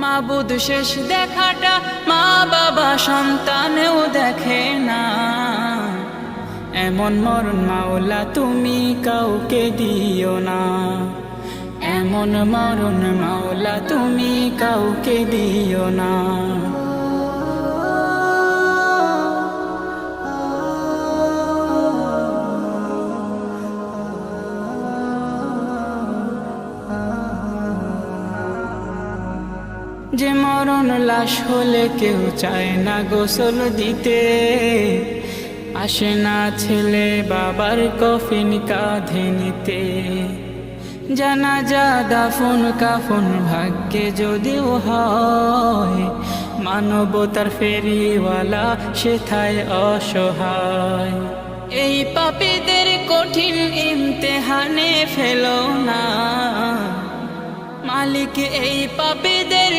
মাবুদ শেষ দেখাটা মা বাবা সন্তানেও দেখে না। এমন মরণ মাওলা তুমি কাউকে দিও না, এমন মরণ মাওলা তুমি কাউকে দিও না। যে মরণ লাশ হলে কেউ চায় না গোসল দিতে, আসে না ছেলে বাবার কফিন কাঁধে নিতে। জানাজা দাফন কাফন ভাগ্যে যদিও হয়, মানবতার ফেরিওয়ালা সেথায় অসহায়। এই পাপীদের কঠিন ইমতেহানে ফেলো না, মালিক এই পাপীদের